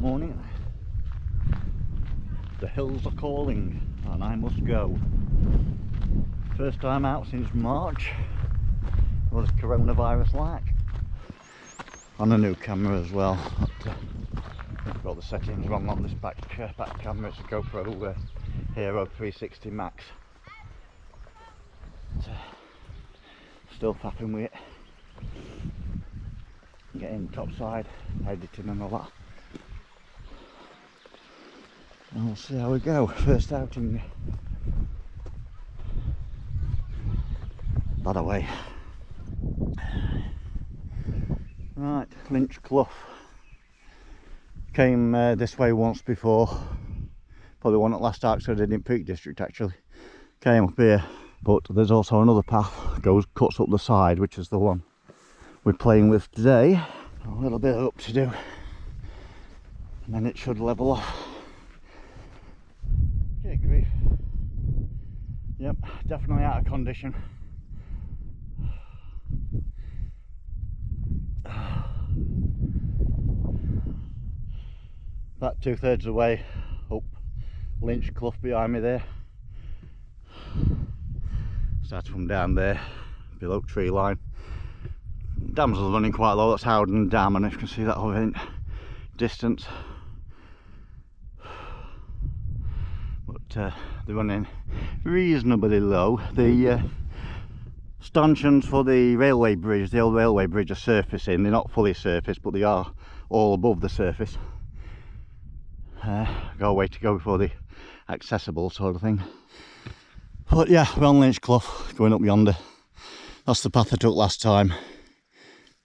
Morning. The hills are calling and I must go. First time out since March. What is coronavirus like? On a new camera as well. I've got the settings wrong on this back camera. It's a GoPro Hero 360 Max. Still fapping with it. Getting topside, editing and all that. And we'll see how we go. First outing. That away. Right, Linch Clough. Came this way once before. Probably one at last arc, so I did in Peak District actually. Came up here, but there's also another path cuts up the side, which is the one we're playing with today. A little bit up to do, and then it should level off. Okay, grief. Yep, definitely out of condition. About 2/3 of the way up Linch Clough behind me there. Starts from down there, below tree line. Dams are running quite low. That's Howden Dam, and if you can see that over in distance. But they're running reasonably low. The stanchions for the railway bridge, the old railway bridge, are surfacing. They're not fully surfaced, but they are all above the surface. Got a way to go before the accessible sort of thing. But yeah, we're on Linch Clough, going up yonder. That's the path I took last time.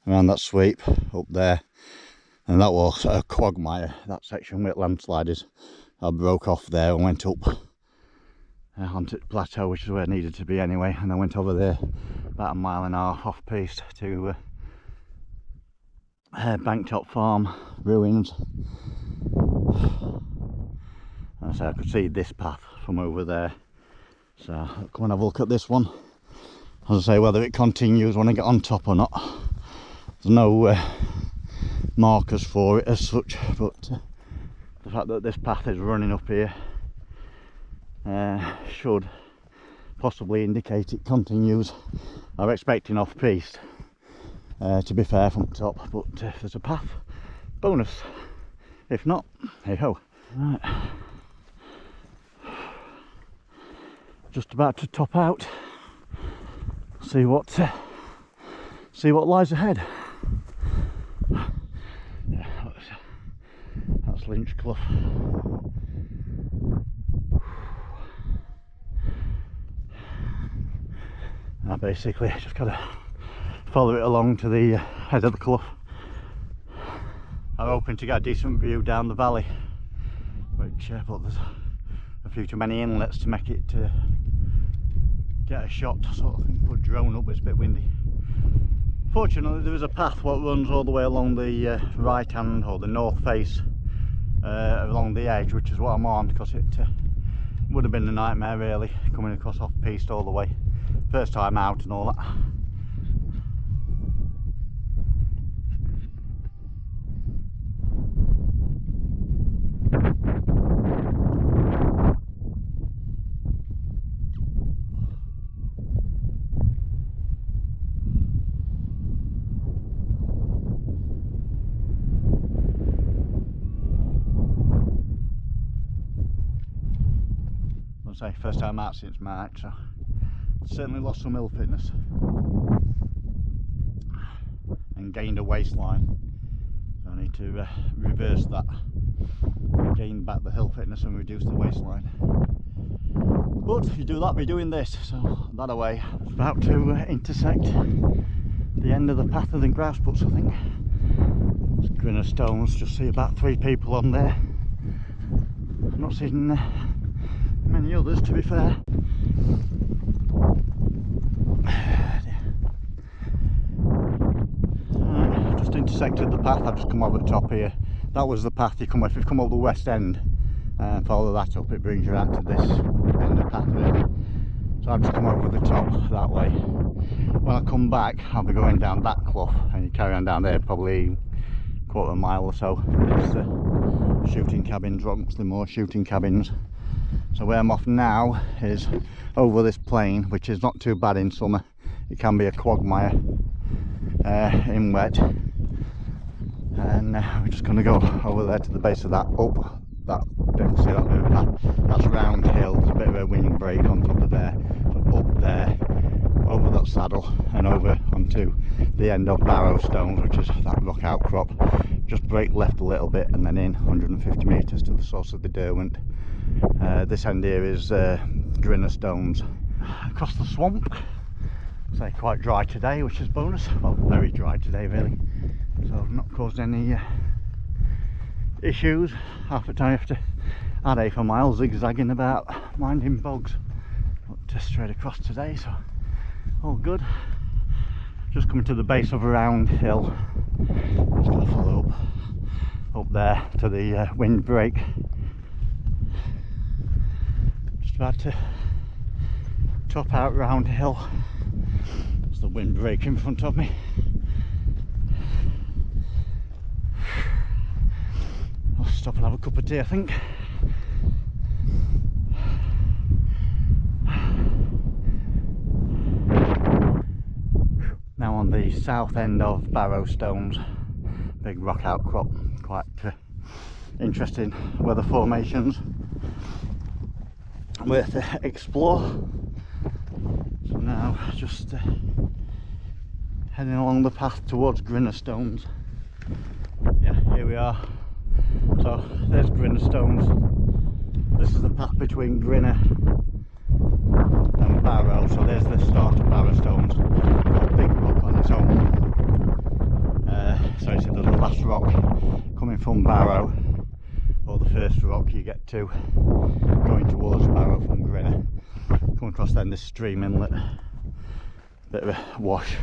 Around that sweep up there, and that was a quagmire, that section with landslides. I broke off there and went up onto the plateau, which is where I needed to be anyway, and I went over there about 1.5 miles off piste to Banktop Farm ruins. And so I could see this path from over there, so I'll come and have a look at this one. As I say, whether it continues when I get on top or not. There's no markers for it as such, but the fact that this path is running up here should possibly indicate it continues. I'm expecting off piste, to be fair, from top, but if there's a path, bonus. If not, hey ho. Right. Just about to top out. See what lies ahead. Yeah, that's Linch Clough. I basically just gotta follow it along to the head of the clough. I'm hoping to get a decent view down the valley, which but there's a few too many inlets to make it get a shot sort of thing. Put a drone up, but it's a bit windy. Fortunately, there is a path what runs all the way along the right hand or the north face along the edge, which is what I'm on, because it would have been a nightmare really coming across off piste all the way. First time out and all that. Say first time out since March, so certainly lost some hill fitness and gained a waistline, so I need to reverse that, gain back the hill fitness and reduce the waistline. But if you do that by doing this, so that away, it's about to intersect the end of the path of the grass puts, I think. It's River Stones, just see about 3 people on there. I'm not seeing many others, to be fair. Just intersected the path. I've just come over the top here. That was the path you come if you come up the west end and follow that up, it brings you out to this end of the path really. So I've just come over the top that way. When I come back, I'll be going down that clough, and you carry on down there probably 1/4 mile or so. It's shooting cabins, Ronksley Moor shooting cabins. So where I'm off now is over this plain, which is not too bad in summer. It can be a quagmire in wet, and we're just going to go over there to the base of that, up that, don't see that bit of path, that's round hill, there's a bit of a windbreak on top of there, so up there, over that saddle and over onto the end of Barrow Stones, which is that rock outcrop. Just break left a little bit and then in 150 metres to the source of the Derwent. This end here is River Stones. Across the swamp, say quite dry today, which is bonus. Well, very dry today really, so I've not caused any issues. Half the time I have to add 8 miles zigzagging about, minding bogs, but straight across today, so all good. Just coming to the base of a round hill, just going to follow up there to the windbreak. Just about to top out round hill. There's the windbreak in front of me. I'll stop and have a cup of tea, I think. Now on the south end of Barrow Stones, big rock outcrop, quite interesting weather formations, worth to explore. So now just heading along the path towards River Stones. Yeah, here we are. So there's River Stones. This is the path between Grinner and Barrow. So there's the start of Barrow Stones. Got a big rock on its own. So it's the last rock coming from Barrow, or the first rock you get to going towards Barrow from Grinner. Come across then this stream inlet, bit of a wash.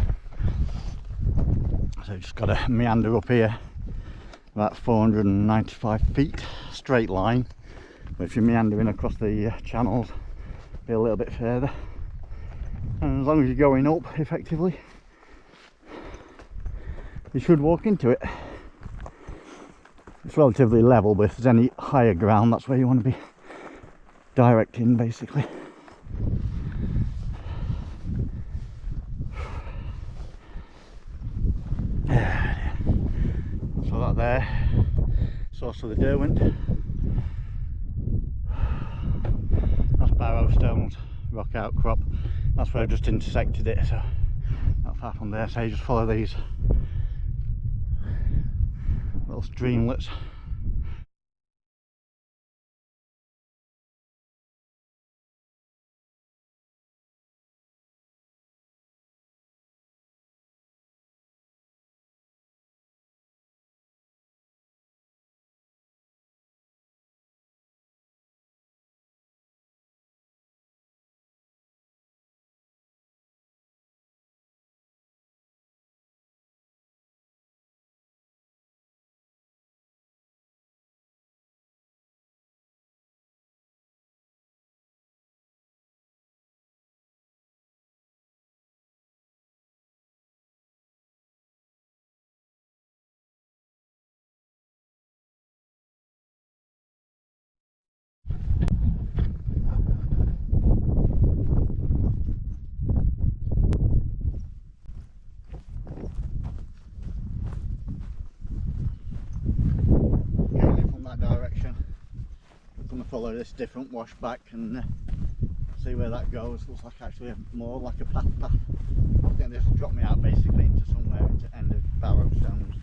So just got to meander up here, about 495 feet, straight line. But if you're meandering across the channels, be a little bit further. And as long as you're going up effectively, you should walk into it. It's relatively level, but if there's any higher ground, that's where you want to be directing basically. So that there, source of the Derwent. That's Barrow Stones, rock outcrop. That's where I just intersected it, so not far from there. So you just follow these little streamlets. Follow this different wash back and see where that goes. Looks like actually more like a path. I think this will drop me out basically into somewhere into the end of Barrow Stones.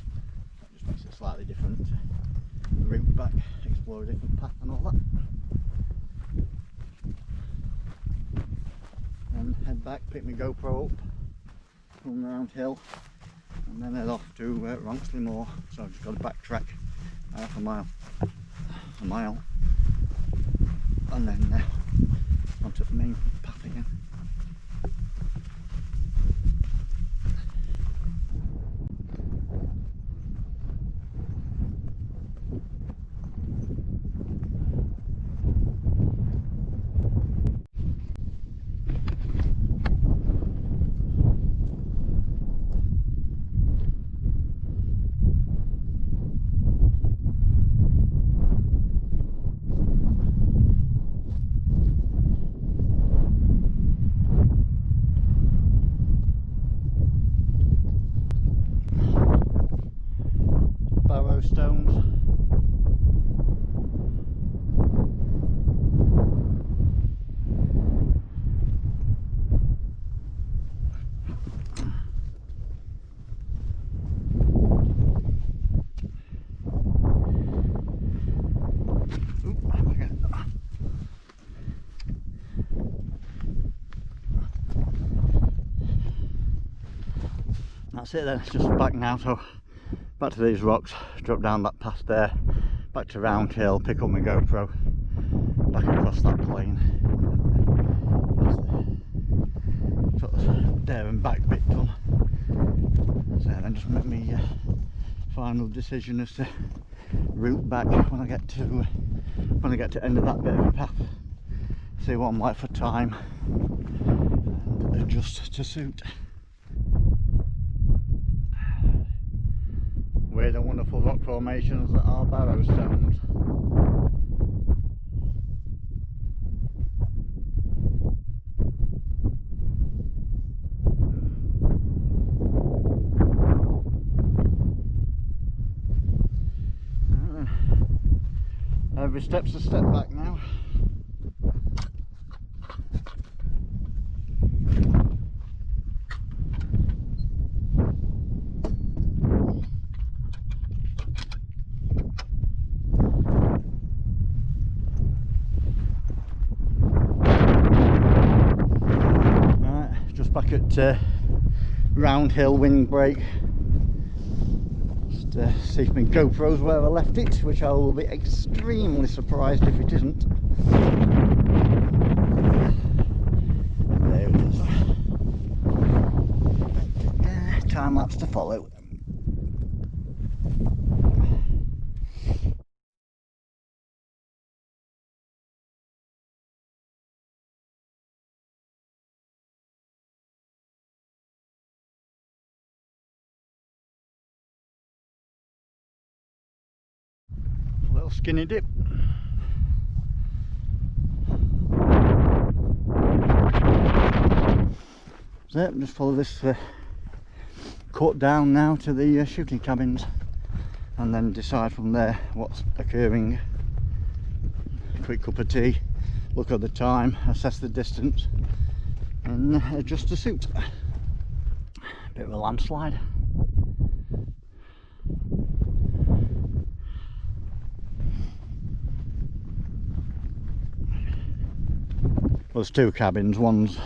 That just makes it slightly different route back, explore a different path and all that. And head back, pick my GoPro up from round hill and then head off to Ronksley Moor. So I've just got to backtrack half a mile. And then onto the main path again. That's it then, it's just back now, so back to these rocks, drop down that path there, back to Round Hill, pick up my GoPro, back across that plain. That's the sort of there and back bit done. So then just make me final decision as to route back when I get to the end of that bit of the path. See what I'm like for time and adjust to suit. Weird and wonderful rock formations that are Barrow Stones. Every step's a step back now. Back at Round Hill windbreak. Just see if my GoPro's where I left it, which I will be extremely surprised if it isn't. There it is. Time lapse to follow. Little skinny dip. So just follow this cut down now to the shooting cabins and then decide from there what's occurring. Quick cup of tea, look at the time, assess the distance and adjust to suit. Bit of a landslide. There's two cabins, one's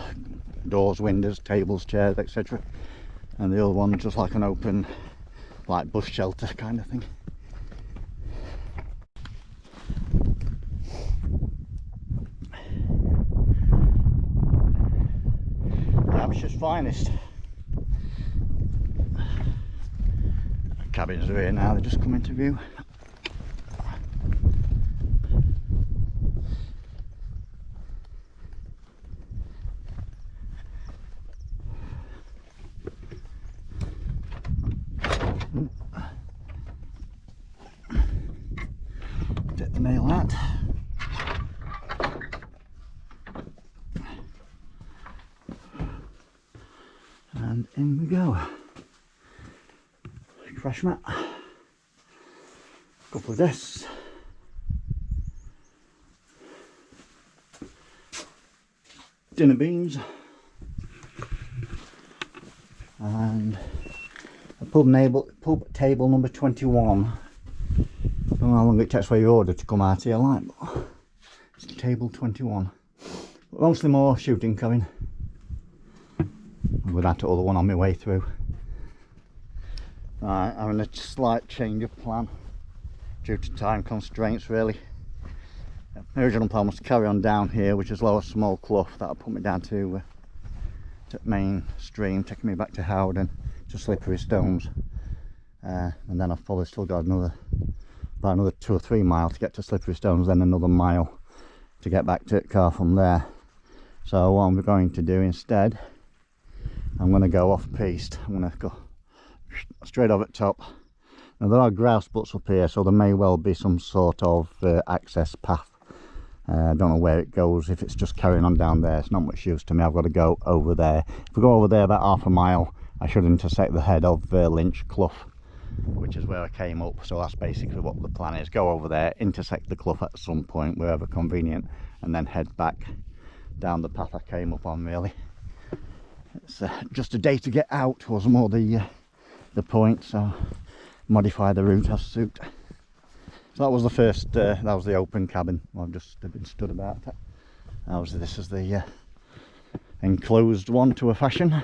doors, windows, tables, chairs, etc. And the other one's just like an open, like bush shelter kind of thing. Hampshire's finest. Cabins are here now, they just come into view. Get the nail out. And in we go. Crash mat. Couple of desks. Dinner beans. And a pub table number 21. I don't know how long it takes for your order to come out here, like, but it's table 21. Ronksley Moor shooting cabin. I'm going to have to other one on my way through. Right, having a slight change of plan due to time constraints, really. My original plan was to carry on down here, which is lower small clough. That'll put me down to main stream, taking me back to Howden to Slippery Stones, and then I've probably still got about another 2 or 3 miles to get to Slippery Stones, then another mile to get back to Car from there. So what I'm going to do instead, I'm going to go off piste. I'm going to go straight over at top. Now there are grouse butts up here, so there may well be some sort of access path. I don't know where it goes. If it's just carrying on down there, it's not much use to me. I've got to go over there. If I go over there about half a mile, I should intersect the head of Linch Clough, which is where I came up. So that's basically what the plan is. Go over there, intersect the clough at some point, wherever convenient, and then head back down the path I came up on, really. It's just a day to get out was more the point, so modify the route as suit. So that was the first, that was the open cabin I've just been stood about. Obviously this is the enclosed one to a fashion.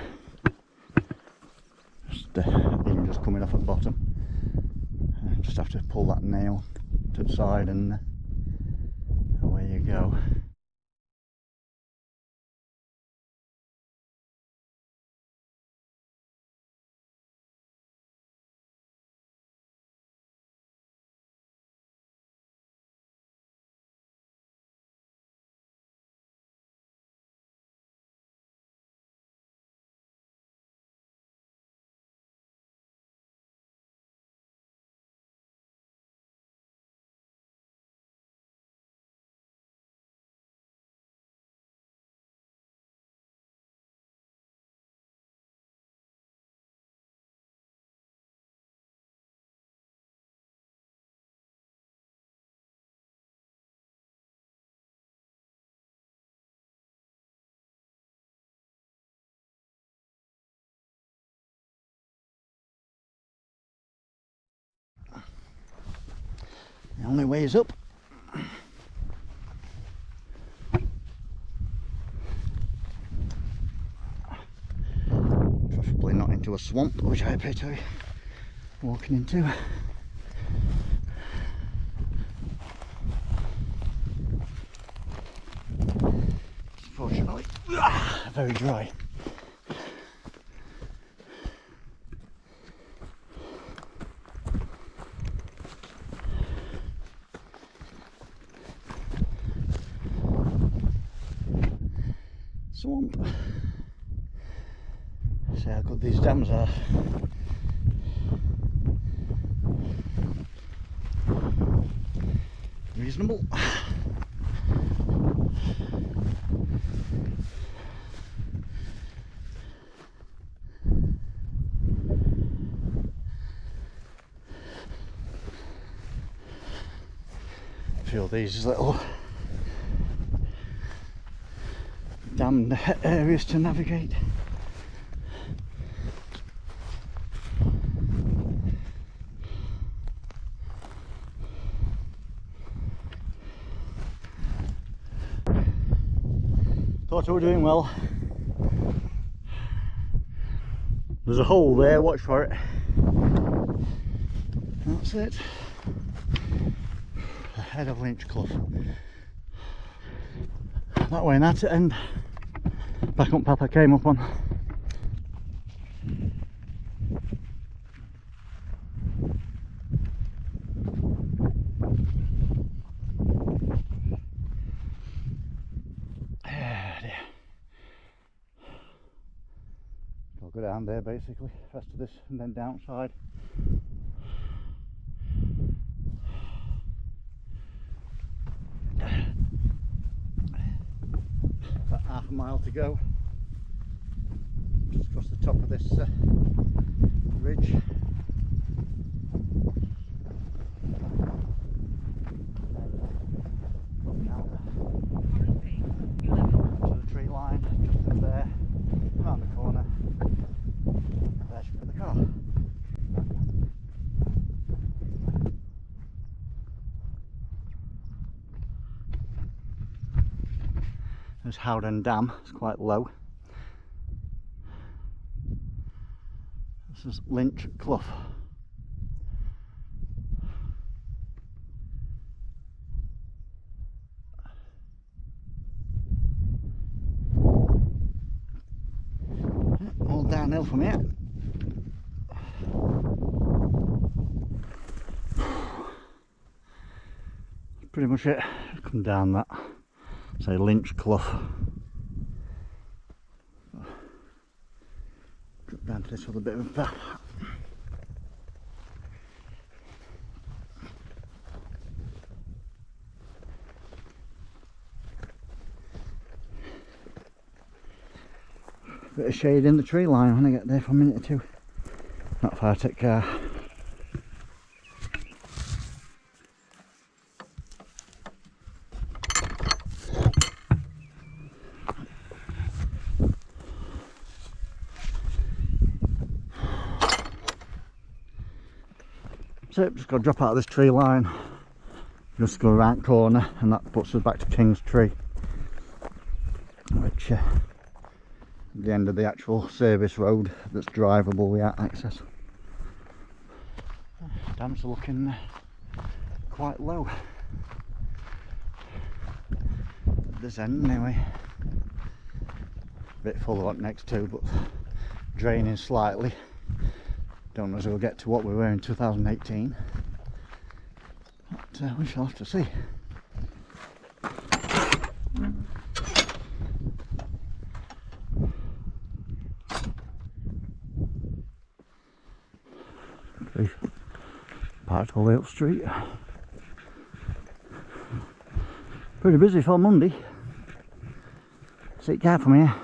Just off at the bottom. Just have to pull that nail to the side and away you go. The only way is up. Preferably not into a swamp, which I appear to be walking into. Unfortunately, very dry. Swamp. See how good these dams are. Reasonable. Feel these little damned areas to navigate. Thought we were doing well. There's a hole there, watch for it. That's it. The head of Linch Clough. That way and that's it, and back up path I came up on. I'll go down there basically, rest of this, and then downside. About half a mile to go. Just across the top of this ridge. To the tree line, just up there, around the corner. There should be the car. There's Howden Dam, it's quite low. This is Linch Clough. All downhill from here. Pretty much it. Come down that. Say Linch Clough. Drop down to this other bit of a path. Bit of shade in the tree line when I get there for a minute or two. Not far to take car. So just got to drop out of this tree line, just go around corner, and that puts us back to King's Tree, which at the end of the actual service road that's drivable without access. Damps are looking quite low. At this end anyway. A bit full up next to, but draining slightly. Don't know if we'll get to what we were in 2018. But we shall have to see. Parked all the way up street. Pretty busy for Monday. Sit careful here.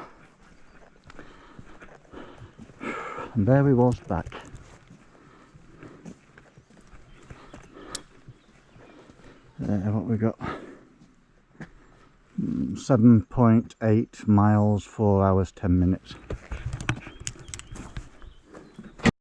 And there we was back. What we got? 7.8 miles, 4 hours 10 minutes.